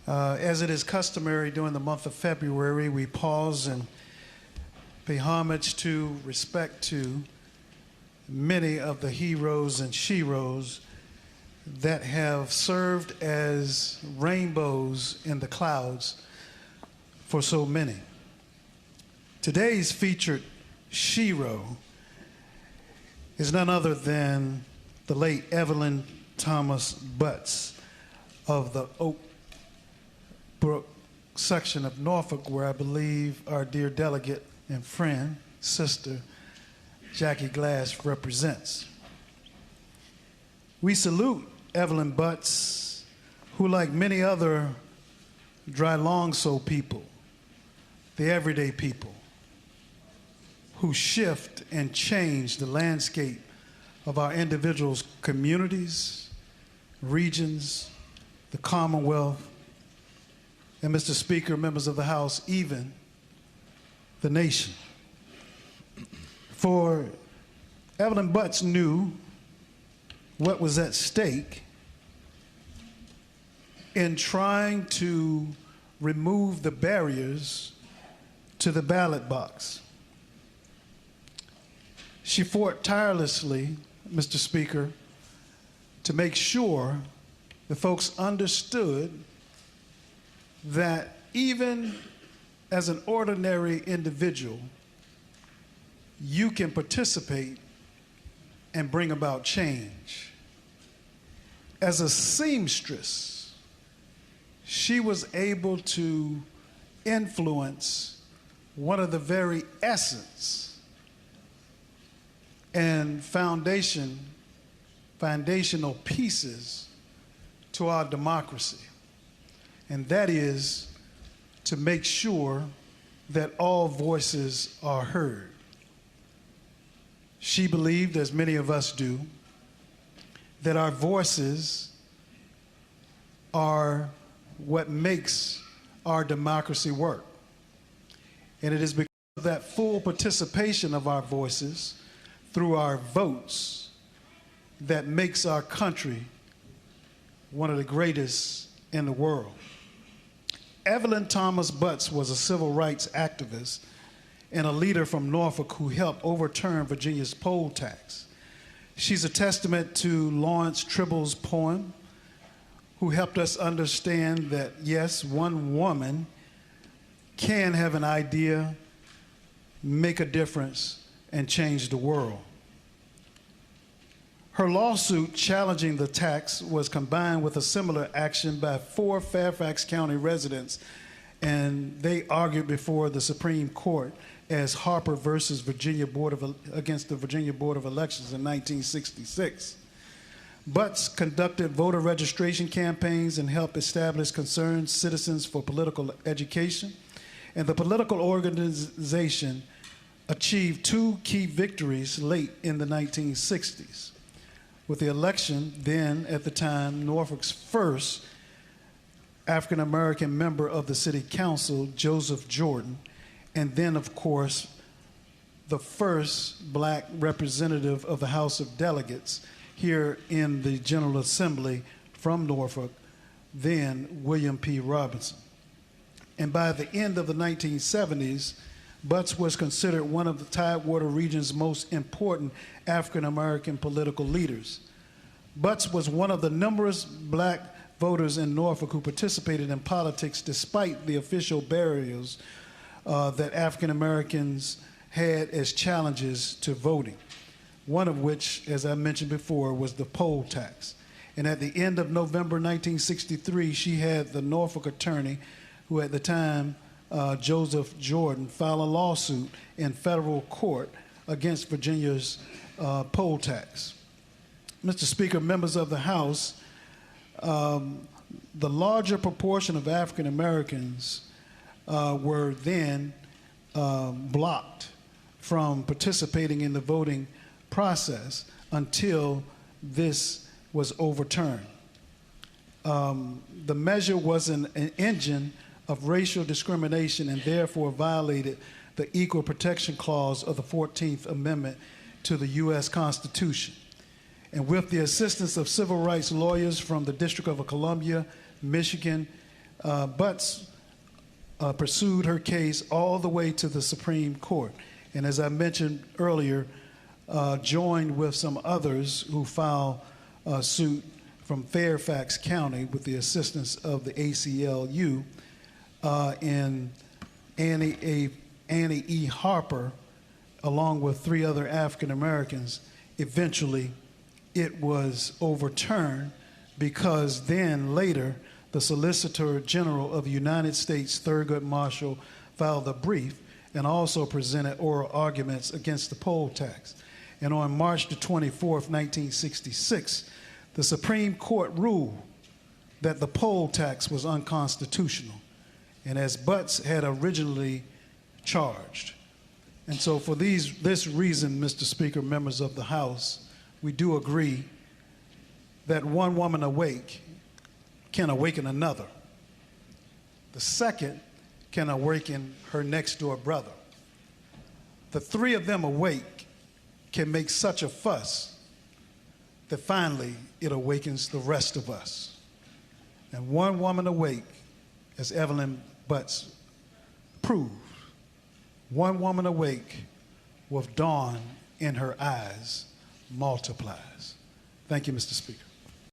As it is customary during the month of February, we pause and pay homage to, respect to many of the heroes and sheroes that have served as rainbows in the clouds for so many. Today's featured shero is none other than the late Evelyn Thomas Butts of the Oak Brook section of Norfolk, where I believe our dear delegate and friend, sister, Jackie Glass represents. We salute Evelyn Butts, who, like many other dry long-so people, the everyday people, who shift and change the landscape of our individuals' communities, regions, the Commonwealth, and Mr. Speaker, members of the House, even the nation. For Evelyn Butts knew what was at stake in trying to remove the barriers to the ballot box. She fought tirelessly, Mr. Speaker, to make sure the folks understood that even as an ordinary individual, you can participate and bring about change. As a seamstress, she was able to influence one of the very essence and foundational pieces to our democracy, and that is to make sure that all voices are heard. She believed, as many of us do, that our voices are what makes our democracy work. And it is because of that full participation of our voices through our votes that makes our country one of the greatest in the world. Evelyn Thomas Butts was a civil rights activist and a leader from Norfolk who helped overturn Virginia's poll tax. She's a testament to Lawrence Tribble's poem, who helped us understand that, yes, one woman can have an idea, make a difference, and change the world. Her lawsuit challenging the tax was combined with a similar action by 4 Fairfax County residents, and they argued before the Supreme Court as Harper versus against the Virginia Board of Elections in 1966. Butts conducted voter registration campaigns and helped establish Concerned Citizens for Political Education, and the political organization achieved 2 key victories late in the 1960s. With the election, then at the time, Norfolk's first African-American member of the City Council, Joseph Jordan, and then, of course, the first black representative of the House of Delegates here in the General Assembly from Norfolk, then William P. Robinson. And by the end of the 1970s, Butts was considered one of the Tidewater region's most important African-American political leaders. Butts was one of the numerous black voters in Norfolk who participated in politics despite the official barriers that African-Americans had as challenges to voting, one of which, as I mentioned before, was the poll tax. And at the end of November 1963, she had the Norfolk attorney, who at the time, Joseph Jordan, file a lawsuit in federal court against Virginia's poll tax. Mr. Speaker, members of the House, the larger proportion of African Americans were then blocked from participating in the voting process until this was overturned. The measure was an engine of racial discrimination and therefore violated the Equal Protection Clause of the 14th Amendment to the U.S. Constitution. And with the assistance of civil rights lawyers from the District of Columbia, Michigan, Butts pursued her case all the way to the Supreme Court. And as I mentioned earlier, joined with some others who filed suit from Fairfax County with the assistance of the ACLU and Annie E. Harper, along with 3 other African Americans. Eventually, it was overturned because then later, the Solicitor General of the United States, Thurgood Marshall, filed a brief and also presented oral arguments against the poll tax. And on March the 24th, 1966, the Supreme Court ruled that the poll tax was unconstitutional, and as Butts had originally charged. And so for this reason, Mr. Speaker, members of the House, we do agree that one woman awake can awaken another. The second can awaken her next door brother. The 3 of them awake can make such a fuss that finally it awakens the rest of us. And one woman awake, as Evelyn Butts proved, one woman awake with dawn in her eyes multiplies. Thank you, Mr. Speaker.